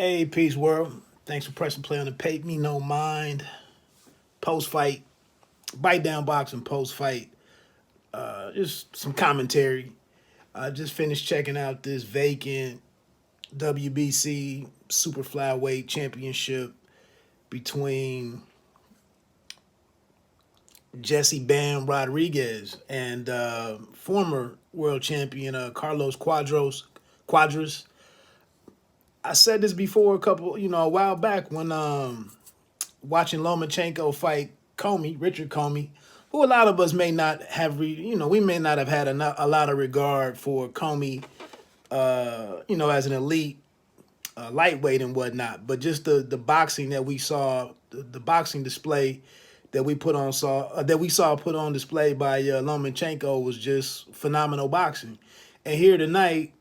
Hey, peace world. Thanks for pressing play on the Pape Me No Mind post fight, bite down boxing post fight. Just some commentary. I just finished checking out this vacant WBC super flyweight championship between Jesse Bam Rodriguez and former world champion Carlos Cuadras. I said this before a while back when watching Lomachenko fight Richard Comey, who a lot of us may not have, we may not have had a lot of regard for Comey, as an elite lightweight and whatnot. But just the boxing that we saw, the boxing display that we saw put on display by Lomachenko was just phenomenal boxing. And here tonight,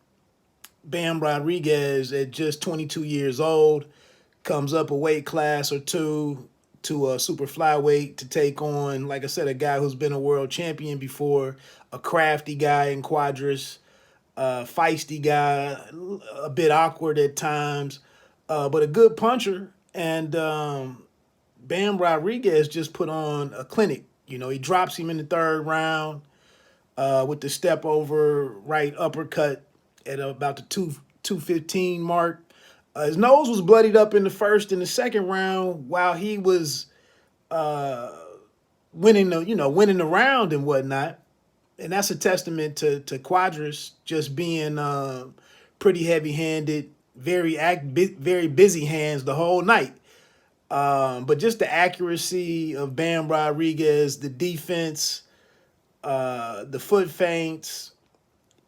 Bam Rodriguez, at just 22 years old, comes up a weight class or two to a super flyweight to take on, like I said, a guy who's been a world champion before, a crafty guy in Cuadras, a feisty guy, a bit awkward at times, but a good puncher. And Bam Rodriguez just put on a clinic. He drops him in the third round with the step over right uppercut at about the 215 mark. His nose was bloodied up in the first and the second round while he was winning the round and whatnot. And that's a testament to Cuadras just being pretty heavy-handed, very busy hands the whole night. But just the accuracy of Bam Rodriguez, the defense, the foot feints,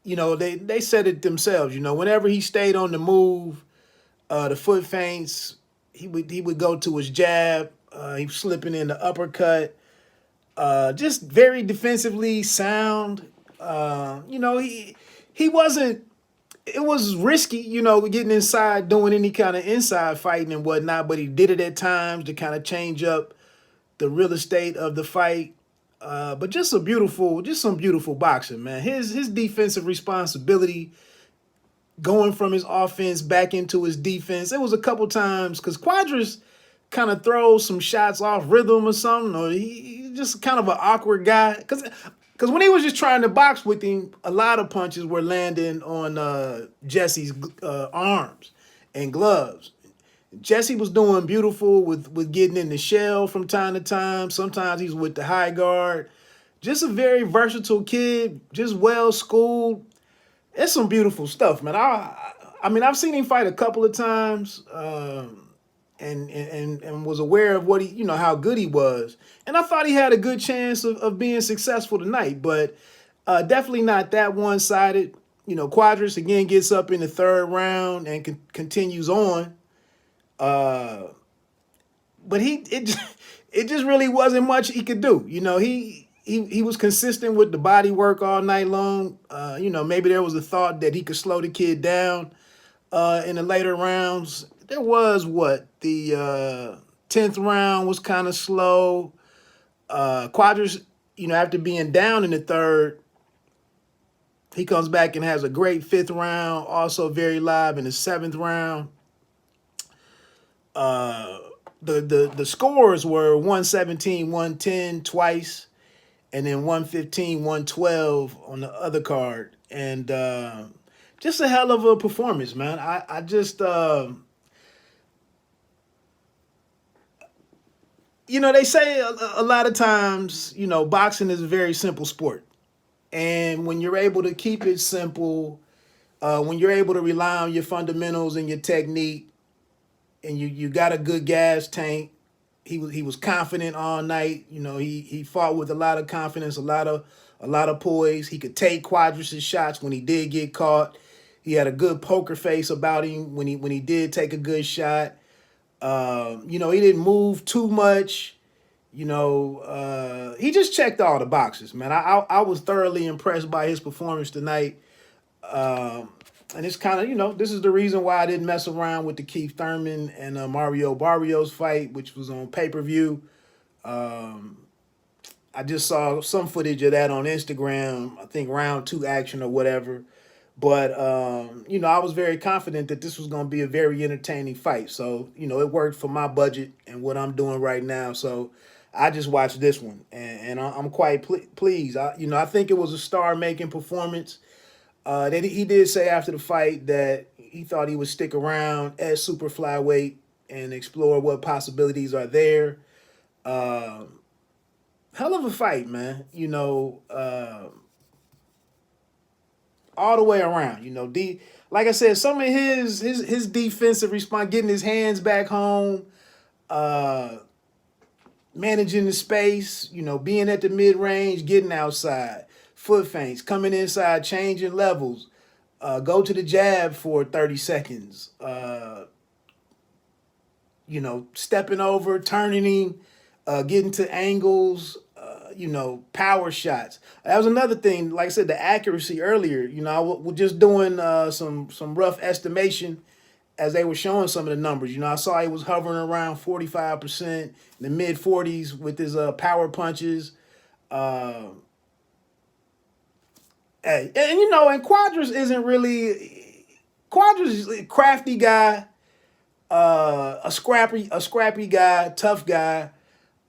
they said it themselves. Whenever he stayed on the move, the foot feints, he would go to his jab. He was slipping in the uppercut. Just very defensively sound. He wasn't. It was risky, getting inside, doing any kind of inside fighting and whatnot. But he did it at times to kind of change up the real estate of the fight. But just some beautiful boxing, man. His defensive responsibility, going from his offense back into his defense. It was a couple times because Cuadras kind of throws some shots off rhythm or something, or he's just kind of an awkward guy. Because when he was just trying to box with him, a lot of punches were landing on Jesse's arms and gloves. Jesse was doing beautiful with getting in the shell from time to time. Sometimes he's with the high guard. Just a very versatile kid, just well schooled. It's some beautiful stuff, man. I mean, I've seen him fight a couple of times, and was aware of what how good he was, and I thought he had a good chance of being successful tonight. But definitely not that one sided. Cuadras again gets up in the third round and continues on. But it just really wasn't much he could do. He was consistent with the body work all night long. Maybe there was a thought that he could slow the kid down in the later rounds. There was the 10th round was kind of slow. Cuadras, after being down in the third, he comes back and has a great 5th round, also very live in the 7th round. The scores were 117, 110 twice, and then 115, 112 on the other card. And just a hell of a performance, man. I just, they say a lot of times, boxing is a very simple sport. And when you're able to keep it simple, when you're able to rely on your fundamentals and your technique, and you got a good gas tank, he was confident all night. He fought with a lot of confidence, a lot of poise. He could take Cuadras' shots when he did get caught. He had a good poker face about him when he did take a good shot. He didn't move too much. He just checked all the boxes, man. I was thoroughly impressed by his performance tonight. And it's kind of, this is the reason why I didn't mess around with the Keith Thurman and Mario Barrios fight, which was on pay-per-view. I just saw some footage of that on Instagram, I think round 2 action or whatever. But I was very confident that this was going to be a very entertaining fight. So it worked for my budget and what I'm doing right now. So I just watched this one, and I'm quite pleased. I think it was a star-making performance. That he did say after the fight that he thought he would stick around at super flyweight and explore what possibilities are there. Hell of a fight, man. All the way around. Like I said, some of his defensive response, getting his hands back home, uh, managing the space, being at the mid range, getting outside, foot feints, coming inside, changing levels, go to the jab for 30 seconds, stepping over, turning, getting to angles, power shots. That was another thing. Like I said, the accuracy earlier. I was just doing some rough estimation as they were showing some of the numbers. I saw he was hovering around 45%, in the mid 40s with his power punches. Hey, and Cuadras isn't really. Cuadras is a crafty guy, a scrappy guy, tough guy.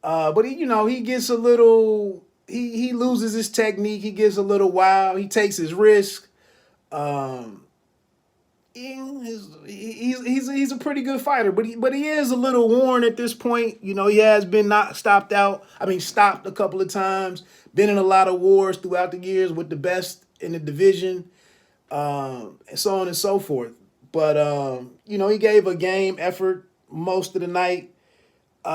But he gets a little. He loses his technique. He gets a little wild. He takes his risk. He's a pretty good fighter, but he is a little worn at this point. He has been not stopped out. I mean, stopped a couple of times. Been in a lot of wars throughout the years with the best in the division, and so on and so forth. But he gave a game effort most of the night.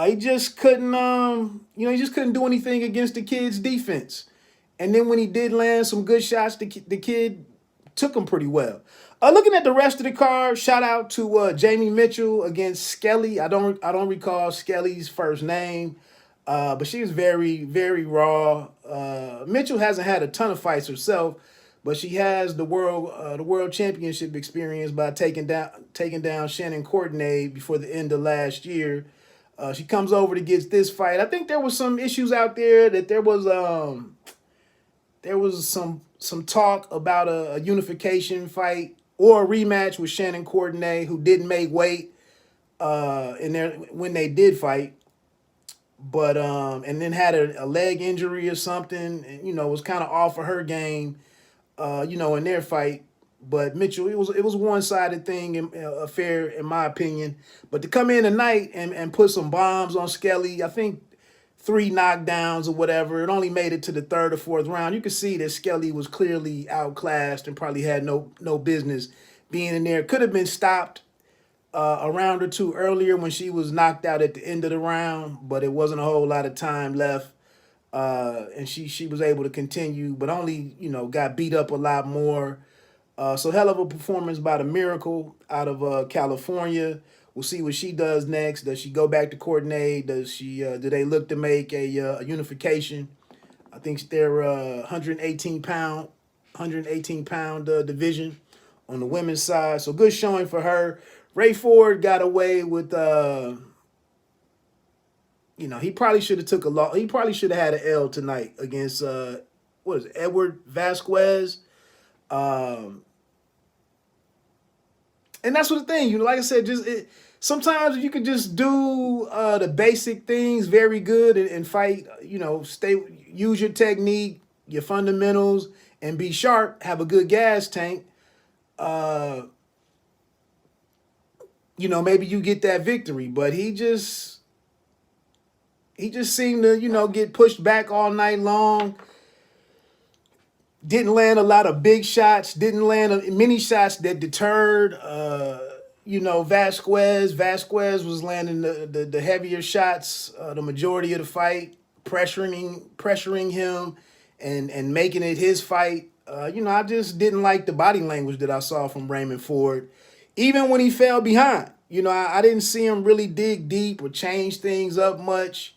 He just couldn't, do anything against the kid's defense. And then when he did land some good shots, the kid took them pretty well. Looking at the rest of the card, shout out to Jamie Mitchell against Skelly. I don't recall Skelly's first name, but she was very, very raw. Mitchell hasn't had a ton of fights herself, but she has the world championship experience by taking down Shannon Courtenay before the end of last year. She comes over to get this fight. I think there was some issues out there that there was some talk about a unification fight or a rematch with Shannon Courtenay, who didn't make weight in there when they did fight, but and then had a leg injury or something, and was kind of off of her game, in their fight. But Mitchell, it was a one-sided thing, affair in my opinion. But to come in tonight and put some bombs on Skelly, I think 3 knockdowns or whatever, it only made it to the 3rd or 4th round. You could see that Skelly was clearly outclassed and probably had no business being in there. Could have been stopped a round or two earlier when she was knocked out at the end of the round, but it wasn't a whole lot of time left. And she was able to continue, but only, got beat up a lot more. So hell of a performance by the Miracle out of California. We'll see what she does next. Does she go back to Courtenay? Do they look to make a unification? I think they're 118 pound division on the women's side. So good showing for her. Ray Ford got away with he probably should have took a loss. He probably should have had an L tonight against Edward Vasquez. And that's what the thing, like I said, sometimes you can just do the basic things very good and fight, use your technique, your fundamentals, and be sharp, have a good gas tank. Maybe you get that victory, but he just seemed to, get pushed back all night long. Didn't land a lot of big shots. Didn't land many shots that deterred. Vasquez. Vasquez was landing the heavier shots the majority of the fight, pressuring him, and making it his fight. I just didn't like the body language that I saw from Raymond Ford, even when he fell behind. I didn't see him really dig deep or change things up much.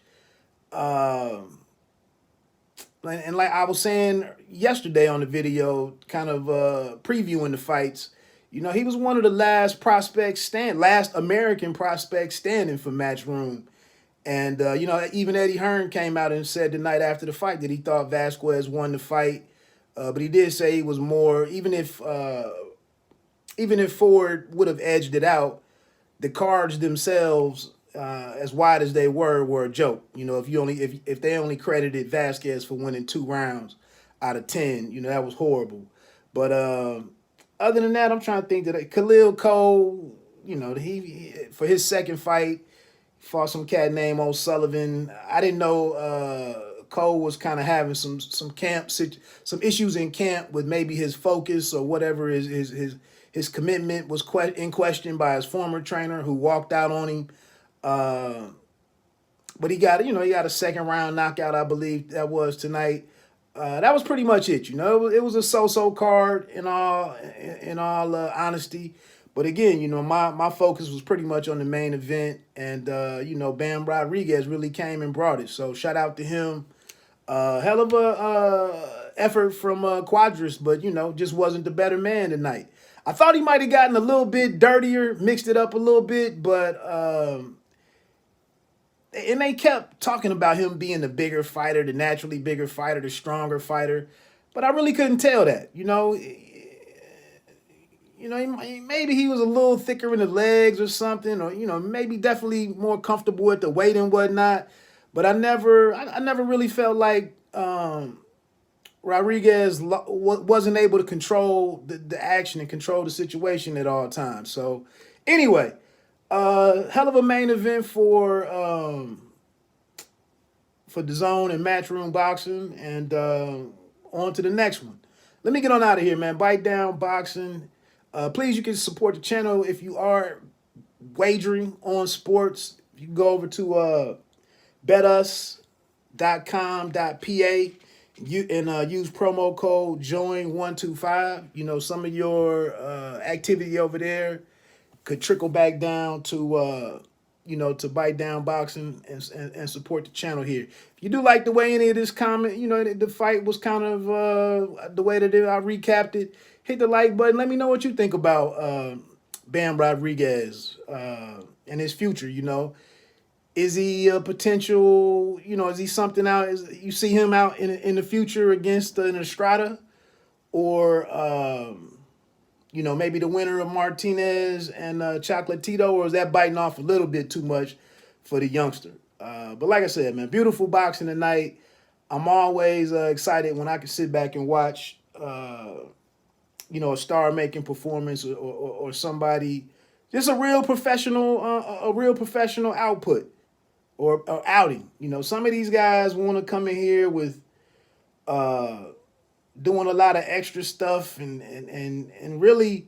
And like I was saying yesterday on the video, kind of previewing the fights, he was one of the last American prospects standing for Matchroom. And, even Eddie Hearn came out and said the night after the fight that he thought Vasquez won the fight. But he did say he was more, even if Ford would have edged it out, the cards themselves, as wide as they were a joke. You know, if they only credited Vasquez for winning 2 rounds out of 10, you know, that was horrible. But other than that, I'm trying to think that Khalil Cole, you know, he for his second fight fought some cat named O'Sullivan. I didn't know Cole was kind of having some issues in camp with maybe his focus or whatever his commitment was in question by his former trainer who walked out on him. But he got a second round knockout, I believe that was tonight. That was pretty much it. You know, it was a so-so card in all honesty. But again, you know, my focus was pretty much on the main event, and you know, Bam Rodriguez really came and brought it. So shout out to him. Hell of a effort from Cuadras, but you know, just wasn't the better man tonight. I thought he might have gotten a little bit dirtier, mixed it up a little bit, but and they kept talking about him being the bigger fighter, the naturally bigger fighter, the stronger fighter, but I really couldn't tell that. Maybe he was a little thicker in the legs or something, or maybe definitely more comfortable at the weight and whatnot. But I never really felt like Rodriguez wasn't able to control the action and control the situation at all times. So anyway, hell of a main event for DAZN and Matchroom Boxing, and on to the next one. Let me get on out of here, man. Bite Down Boxing. Please, you can support the channel if you are wagering on sports. You can go over to betus.com.pa. Use promo code JOIN125. You know, some of your activity over there could trickle back down to to Bite Down Boxing and support the channel here. If you do like the way any of this comment, the fight was kind of the way that I recapped it, hit the like button. Let me know what you think about Bam Rodriguez and his future. Is he a potential, is he something out? You see him out in the future against an Estrada, or maybe the winner of Martinez and Chocolatito, or is that biting off a little bit too much for the youngster? But like I said, man, beautiful boxing tonight. I'm always excited when I can sit back and watch, a star-making performance or somebody, just a real professional output or outing. Some of these guys want to come in here with doing a lot of extra stuff and really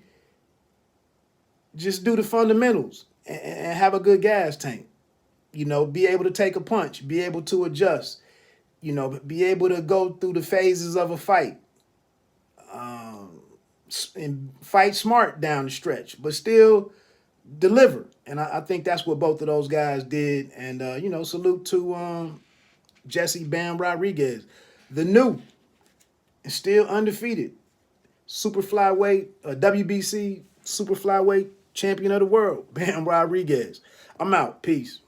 just do the fundamentals and have a good gas tank. Be able to take a punch, be able to adjust, be able to go through the phases of a fight, and fight smart down the stretch, but still deliver. And I think that's what both of those guys did. And, salute to Jesse Bam Rodriguez, the new and still undefeated super flyweight, WBC super flyweight champion of the world, Bam Rodriguez. I'm out. Peace.